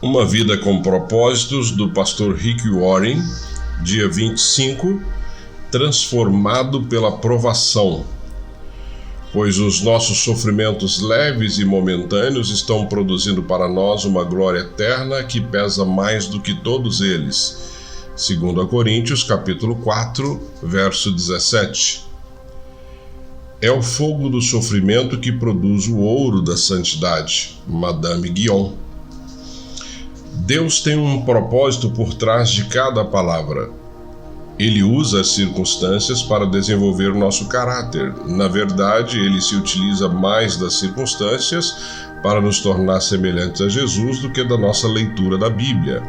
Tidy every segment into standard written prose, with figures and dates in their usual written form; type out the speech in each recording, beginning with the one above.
Uma Vida com Propósitos, do pastor Rick Warren, dia 25, transformado pela provação. Pois os nossos sofrimentos leves e momentâneos estão produzindo para nós uma glória eterna que pesa mais do que todos eles. 2 Coríntios, capítulo 4, verso 17. É o fogo do sofrimento que produz o ouro da santidade. Madame Guyon. Deus tem um propósito por trás de cada palavra. Ele usa as circunstâncias para desenvolver o nosso caráter. Na verdade, ele se utiliza mais das circunstâncias para nos tornar semelhantes a Jesus do que da nossa leitura da Bíblia.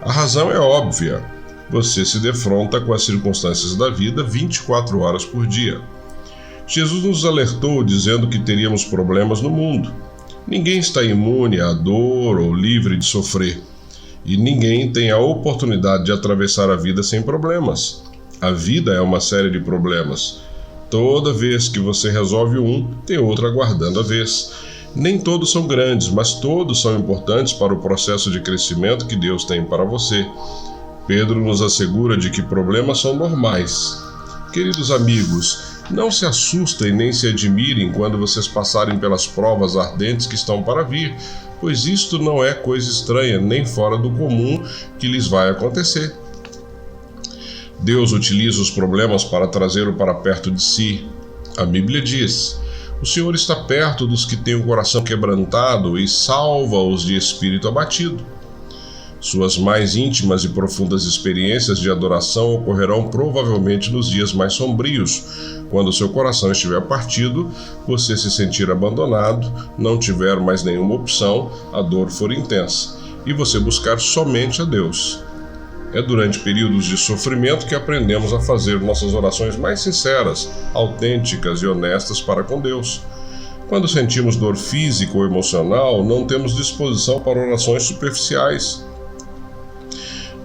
A razão é óbvia. Você se defronta com as circunstâncias da vida 24 horas por dia. Jesus nos alertou dizendo que teríamos problemas no mundo. Ninguém está imune à dor ou livre de sofrer. E ninguém tem a oportunidade de atravessar a vida sem problemas. A vida é uma série de problemas. Toda vez que você resolve um, tem outro aguardando a vez. Nem todos são grandes, mas todos são importantes para o processo de crescimento que Deus tem para você. Pedro nos assegura de que problemas são normais. Queridos amigos, não se assustem nem se admirem quando vocês passarem pelas provas ardentes que estão para vir, pois isto não é coisa estranha nem fora do comum que lhes vai acontecer. Deus utiliza os problemas para trazê-lo para perto de si. A Bíblia diz: o Senhor está perto dos que têm o coração quebrantado e salva-os de espírito abatido. Suas mais íntimas e profundas experiências de adoração ocorrerão provavelmente nos dias mais sombrios, quando seu coração estiver partido, você se sentir abandonado, não tiver mais nenhuma opção, a dor for intensa, e você buscar somente a Deus. É durante períodos de sofrimento que aprendemos a fazer nossas orações mais sinceras, autênticas e honestas para com Deus. Quando sentimos dor física ou emocional, não temos disposição para orações superficiais.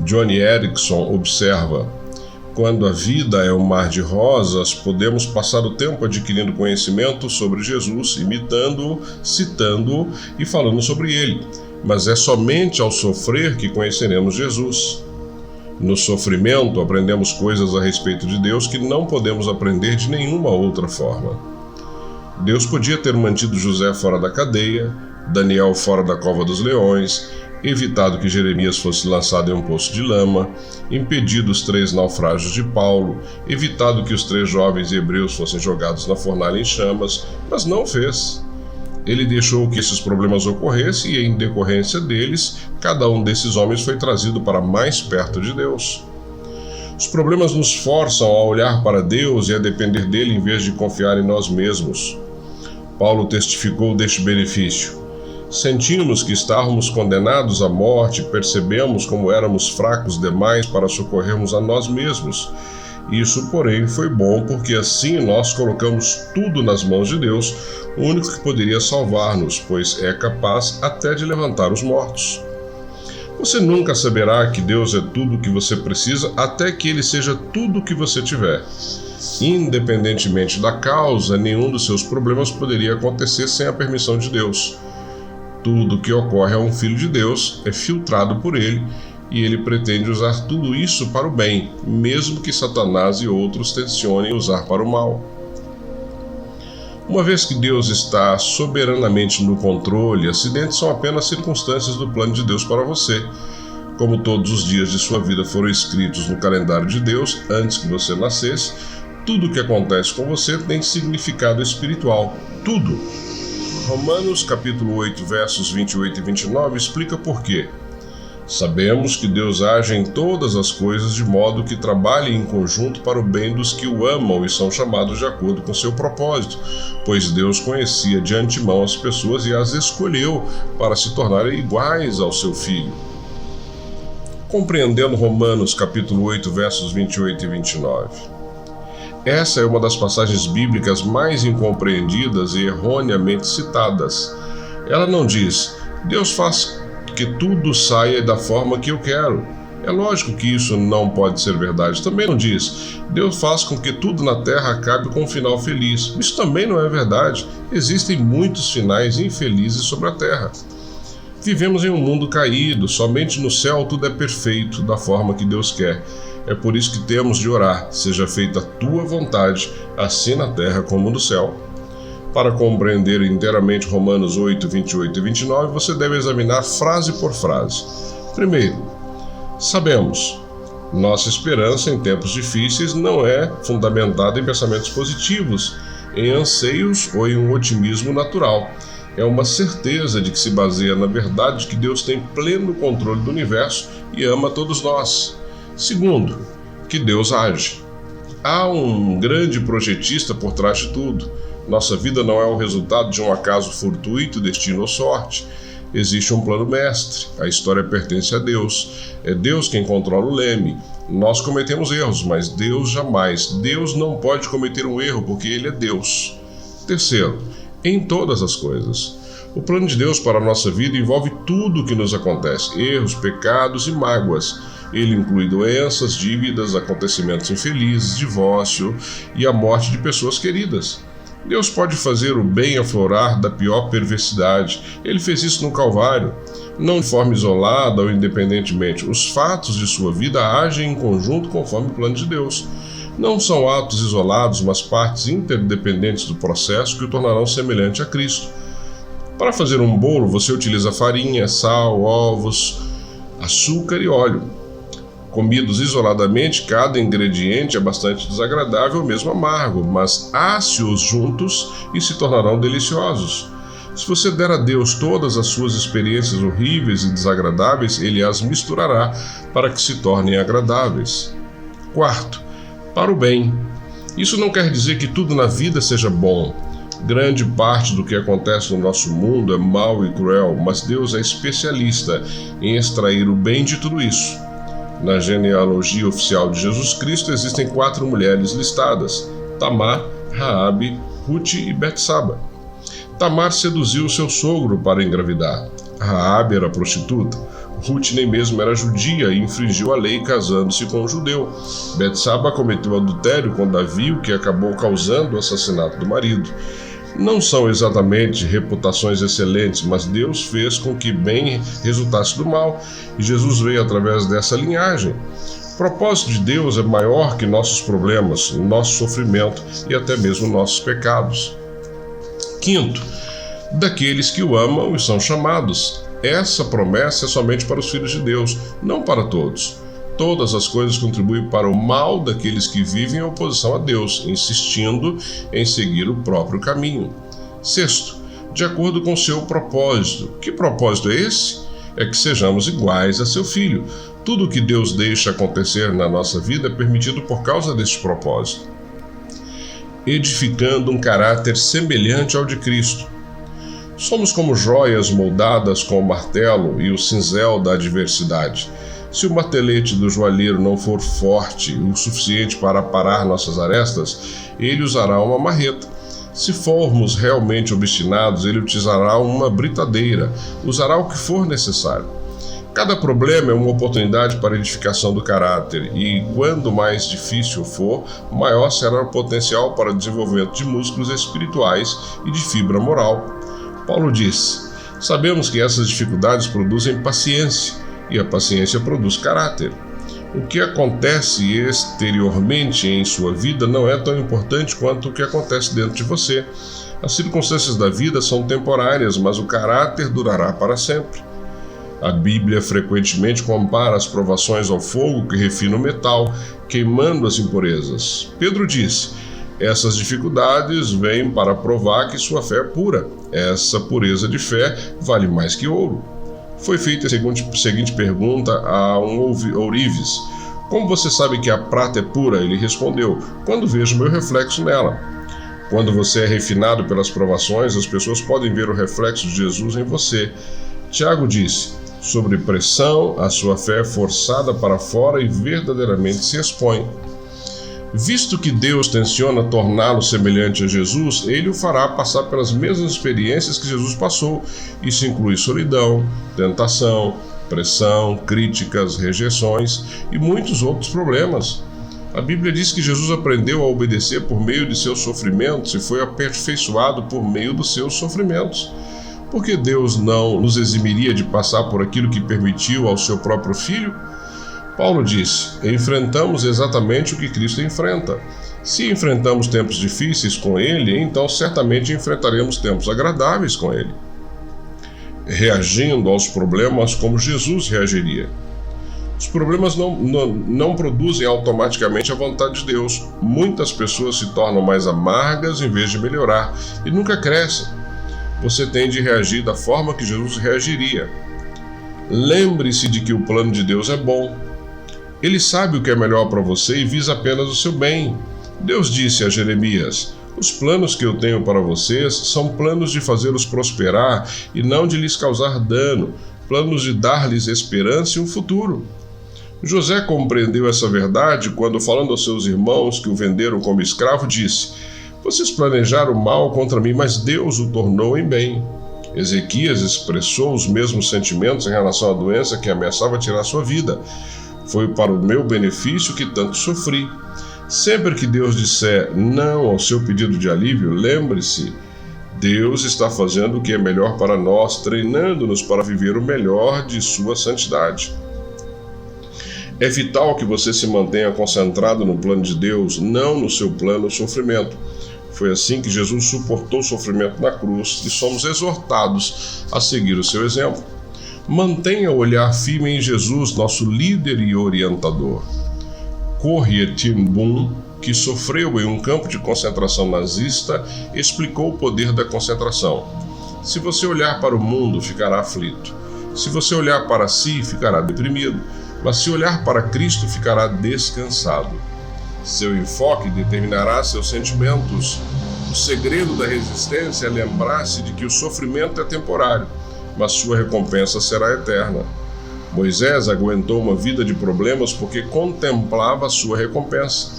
Johnny Erickson observa: quando a vida é um mar de rosas, podemos passar o tempo adquirindo conhecimento sobre Jesus, imitando-o, citando-o e falando sobre ele. Mas é somente ao sofrer que conheceremos Jesus. No sofrimento, aprendemos coisas a respeito de Deus que não podemos aprender de nenhuma outra forma. Deus podia ter mantido José fora da cadeia, Daniel fora da cova dos leões, evitado que Jeremias fosse lançado em um poço de lama, impedido os 3 naufrágios de Paulo, evitado que os 3 jovens hebreus fossem jogados na fornalha em chamas, mas não fez. Ele deixou que esses problemas ocorressem e, em decorrência deles, cada um desses homens foi trazido para mais perto de Deus. Os problemas nos forçam a olhar para Deus e a depender dele em vez de confiar em nós mesmos. Paulo testificou deste benefício. Sentimos que estávamos condenados à morte, percebemos como éramos fracos demais para socorrermos a nós mesmos. Isso, porém, foi bom porque assim nós colocamos tudo nas mãos de Deus, o único que poderia salvar-nos, pois é capaz até de levantar os mortos. Você nunca saberá que Deus é tudo o que você precisa até que Ele seja tudo o que você tiver. Independentemente da causa, nenhum dos seus problemas poderia acontecer sem a permissão de Deus. Tudo o que ocorre a um filho de Deus é filtrado por ele, e ele pretende usar tudo isso para o bem, mesmo que Satanás e outros tensionem usar para o mal. Uma vez que Deus está soberanamente no controle, acidentes são apenas circunstâncias do plano de Deus para você. Como todos os dias de sua vida foram escritos no calendário de Deus antes que você nascesse, tudo o que acontece com você tem significado espiritual. Tudo. Romanos capítulo 8, versos 28 e 29 explica por quê. Sabemos que Deus age em todas as coisas de modo que trabalhe em conjunto para o bem dos que o amam e são chamados de acordo com seu propósito, pois Deus conhecia de antemão as pessoas e as escolheu para se tornarem iguais ao seu Filho. Compreendendo Romanos capítulo 8, versos 28 e 29. Essa é uma das passagens bíblicas mais incompreendidas e erroneamente citadas. Ela não diz: Deus faz que tudo saia da forma que eu quero. É lógico que isso não pode ser verdade. Também não diz: Deus faz com que tudo na terra acabe com um final feliz. Isso também não é verdade. Existem muitos finais infelizes sobre a terra. Vivemos em um mundo caído, somente no céu tudo é perfeito, da forma que Deus quer. É por isso que temos de orar: seja feita a tua vontade, assim na terra como no céu. Para compreender inteiramente Romanos 8, 28 e 29, você deve examinar frase por frase. Primeiro, sabemos, nossa esperança em tempos difíceis não é fundamentada em pensamentos positivos, em anseios ou em um otimismo natural. É uma certeza de que se baseia na verdade de que Deus tem pleno controle do universo e ama todos nós. Segundo, que Deus age. Há um grande projetista por trás de tudo. Nossa vida não é o resultado de um acaso fortuito, destino ou sorte. Existe um plano mestre. A história pertence a Deus. É Deus quem controla o leme. Nós cometemos erros, mas Deus jamais. Deus não pode cometer um erro porque Ele é Deus. Terceiro, em todas as coisas. O plano de Deus para a nossa vida envolve tudo o que nos acontece: erros, pecados e mágoas. Ele inclui doenças, dívidas, acontecimentos infelizes, divórcio e a morte de pessoas queridas. Deus pode fazer o bem aflorar da pior perversidade. Ele fez isso no Calvário, não de forma isolada ou independentemente. Os fatos de sua vida agem em conjunto conforme o plano de Deus. Não são atos isolados, mas partes interdependentes do processo que o tornarão semelhante a Cristo. Para fazer um bolo, você utiliza farinha, sal, ovos, açúcar e óleo. Comidos isoladamente, cada ingrediente é bastante desagradável ou mesmo amargo, mas asse-os juntos e se tornarão deliciosos. Se você der a Deus todas as suas experiências horríveis e desagradáveis, Ele as misturará para que se tornem agradáveis. Quarto, para o bem. Isso não quer dizer que tudo na vida seja bom. Grande parte do que acontece no nosso mundo é mau e cruel, mas Deus é especialista em extrair o bem de tudo isso. Na genealogia oficial de Jesus Cristo existem 4 mulheres listadas: Tamar, Raabe, Ruth e Betsaba. Tamar seduziu seu sogro para engravidar. Raabe era prostituta. Ruth nem mesmo era judia e infringiu a lei casando-se com um judeu. Betsaba cometeu adultério com Davi, o que acabou causando o assassinato do marido. Não são exatamente reputações excelentes, mas Deus fez com que bem resultasse do mal, e Jesus veio através dessa linhagem. O propósito de Deus é maior que nossos problemas, nosso sofrimento e até mesmo nossos pecados. Quinto, daqueles que o amam e são chamados. Essa promessa é somente para os filhos de Deus, não para todos. Todas as coisas contribuem para o mal daqueles que vivem em oposição a Deus, insistindo em seguir o próprio caminho. Sexto, de acordo com seu propósito. Que propósito é esse? É que sejamos iguais a seu Filho. Tudo o que Deus deixa acontecer na nossa vida é permitido por causa deste propósito. Edificando um caráter semelhante ao de Cristo. Somos como joias moldadas com o martelo e o cinzel da adversidade. Se o martelete do joalheiro não for forte o suficiente para aparar nossas arestas, ele usará uma marreta. Se formos realmente obstinados, ele utilizará uma britadeira, usará o que for necessário. Cada problema é uma oportunidade para a edificação do caráter, e quando mais difícil for, maior será o potencial para o desenvolvimento de músculos espirituais e de fibra moral. Paulo disse: sabemos que essas dificuldades produzem paciência, e a paciência produz caráter. O que acontece exteriormente em sua vida não é tão importante quanto o que acontece dentro de você. As circunstâncias da vida são temporárias, mas o caráter durará para sempre. A Bíblia frequentemente compara as provações ao fogo que refina o metal, queimando as impurezas. Pedro disse: essas dificuldades vêm para provar que sua fé é pura. Essa pureza de fé vale mais que ouro. Foi feita a seguinte pergunta a um ourives: como você sabe que a prata é pura? Ele respondeu: quando vejo meu reflexo nela. Quando você é refinado pelas provações, as pessoas podem ver o reflexo de Jesus em você. Tiago disse: sob pressão, a sua fé é forçada para fora e verdadeiramente se expõe. Visto que Deus tenciona torná-lo semelhante a Jesus, ele o fará passar pelas mesmas experiências que Jesus passou. Isso inclui solidão, tentação, pressão, críticas, rejeições e muitos outros problemas. A Bíblia diz que Jesus aprendeu a obedecer por meio de seus sofrimentos e foi aperfeiçoado por meio dos seus sofrimentos. Por que Deus não nos eximiria de passar por aquilo que permitiu ao seu próprio Filho? Paulo disse: enfrentamos exatamente o que Cristo enfrenta. Se enfrentamos tempos difíceis com Ele, então certamente enfrentaremos tempos agradáveis com Ele, reagindo aos problemas como Jesus reagiria. Os problemas não produzem automaticamente a vontade de Deus. Muitas pessoas se tornam mais amargas em vez de melhorar e nunca crescem. Você tem de reagir da forma que Jesus reagiria. Lembre-se de que o plano de Deus é bom. Ele sabe o que é melhor para você e visa apenas o seu bem. Deus disse a Jeremias: os planos que eu tenho para vocês são planos de fazê-los prosperar e não de lhes causar dano, planos de dar-lhes esperança e um futuro. José compreendeu essa verdade quando, falando aos seus irmãos que o venderam como escravo, disse: vocês planejaram mal contra mim, mas Deus o tornou em bem. Ezequias expressou os mesmos sentimentos em relação à doença que ameaçava tirar sua vida. Foi para o meu benefício que tanto sofri. Sempre que Deus disser não ao seu pedido de alívio, lembre-se, Deus está fazendo o que é melhor para nós, treinando-nos para viver o melhor de sua santidade. É vital que você se mantenha concentrado no plano de Deus, não no seu plano de sofrimento. Foi assim que Jesus suportou o sofrimento na cruz e somos exortados a seguir o seu exemplo. Mantenha o olhar firme em Jesus, nosso líder e orientador. Corrie ten Boom, que sofreu em um campo de concentração nazista, explicou o poder da concentração. Se você olhar para o mundo, ficará aflito. Se você olhar para si, ficará deprimido. Mas se olhar para Cristo, ficará descansado. Seu enfoque determinará seus sentimentos. O segredo da resistência é lembrar-se de que o sofrimento é temporário, mas sua recompensa será eterna. Moisés aguentou uma vida de problemas porque contemplava a sua recompensa.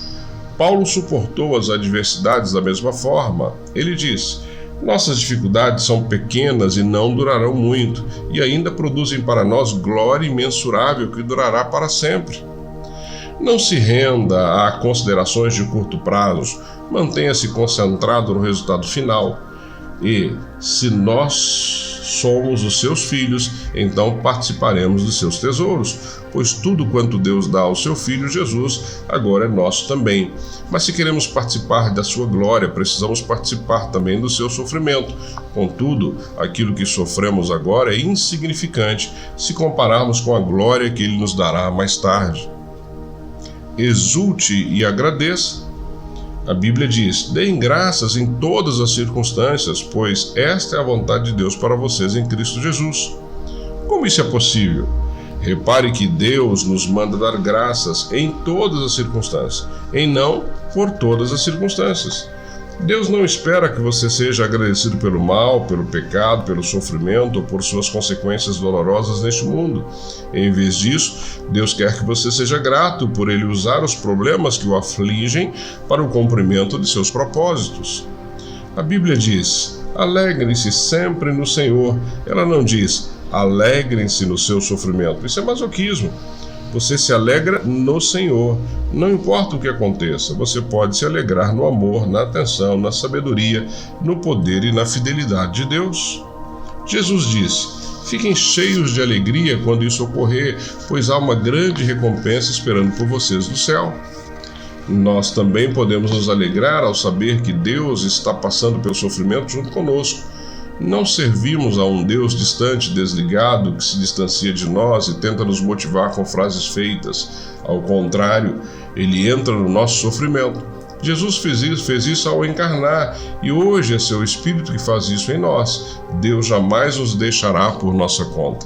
Paulo suportou as adversidades da mesma forma. Ele disse: nossas dificuldades são pequenas e não durarão muito, e ainda produzem para nós glória imensurável que durará para sempre. Não se renda a considerações de curto prazo, mantenha-se concentrado no resultado final. E, se nós somos os seus filhos, então participaremos dos seus tesouros, pois tudo quanto Deus dá ao seu Filho Jesus agora é nosso também. Mas se queremos participar da sua glória, precisamos participar também do seu sofrimento. Contudo, aquilo que sofremos agora é insignificante se compararmos com a glória que Ele nos dará mais tarde. Exulte e agradeça. A Bíblia diz: deem graças em todas as circunstâncias, pois esta é a vontade de Deus para vocês em Cristo Jesus. Como isso é possível? Repare que Deus nos manda dar graças em todas as circunstâncias, e não por todas as circunstâncias. Deus não espera que você seja agradecido pelo mal, pelo pecado, pelo sofrimento ou por suas consequências dolorosas neste mundo. Em vez disso, Deus quer que você seja grato por Ele usar os problemas que o afligem para o cumprimento de seus propósitos. A Bíblia diz: alegrem-se sempre no Senhor. Ela não diz: alegrem-se no seu sofrimento. Isso é masoquismo. Você se alegra no Senhor. Não importa o que aconteça, você pode se alegrar no amor, na atenção, na sabedoria, no poder e na fidelidade de Deus. Jesus disse: fiquem cheios de alegria quando isso ocorrer, pois há uma grande recompensa esperando por vocês no céu. Nós também podemos nos alegrar ao saber que Deus está passando pelo sofrimento junto conosco. Não servimos a um Deus distante, desligado, que se distancia de nós e tenta nos motivar com frases feitas. Ao contrário, Ele entra no nosso sofrimento. Jesus fez isso ao encarnar, e hoje é seu Espírito que faz isso em nós. Deus jamais nos deixará por nossa conta.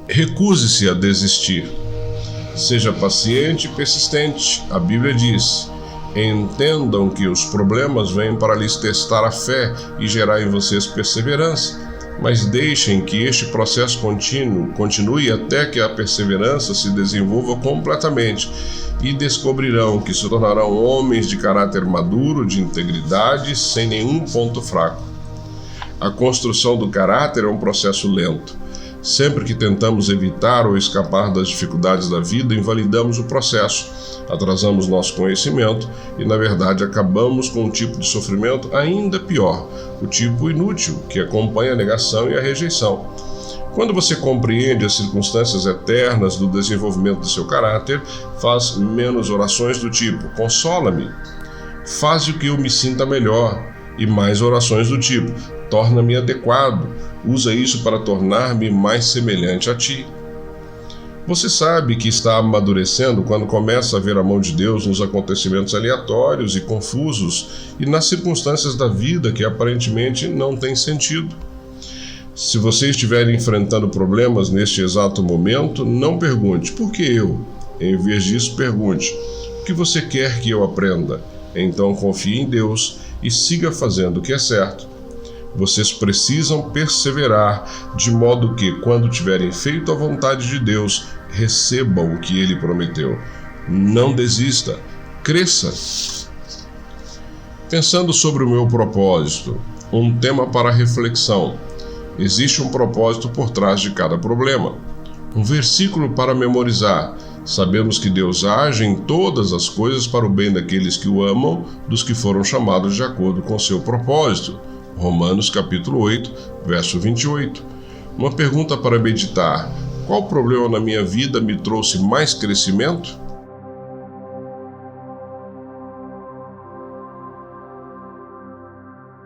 Recuse-se a desistir. Seja paciente e persistente. A Bíblia diz: entendam que os problemas vêm para lhes testar a fé e gerar em vocês perseverança, mas deixem que este processo continue até que a perseverança se desenvolva completamente e descobrirão que se tornarão homens de caráter maduro, de integridade, sem nenhum ponto fraco. A construção do caráter é um processo lento. Sempre que tentamos evitar ou escapar das dificuldades da vida, invalidamos o processo, atrasamos nosso conhecimento e, na verdade, acabamos com um tipo de sofrimento ainda pior, o tipo inútil, que acompanha a negação e a rejeição. Quando você compreende as circunstâncias eternas do desenvolvimento do seu caráter, faz menos orações do tipo "consola-me", "faz o que eu me sinta melhor", e mais orações do tipo "torna-me adequado", usa isso para tornar-me mais semelhante a ti. Você sabe que está amadurecendo quando começa a ver a mão de Deus nos acontecimentos aleatórios e confusos e nas circunstâncias da vida que aparentemente não têm sentido. Se você estiver enfrentando problemas neste exato momento, não pergunte "por que eu?". Em vez disso, pergunte "o que você quer que eu aprenda?". Então confie em Deus e siga fazendo o que é certo. Vocês precisam perseverar, de modo que, quando tiverem feito a vontade de Deus, recebam o que Ele prometeu. Não desista, cresça. Pensando sobre o meu propósito, um tema para reflexão. Existe um propósito por trás de cada problema. Um versículo para memorizar. Sabemos que Deus age em todas as coisas para o bem daqueles que o amam, dos que foram chamados de acordo com seu propósito. Romanos capítulo 8, verso 28. Uma pergunta para meditar: qual problema na minha vida me trouxe mais crescimento?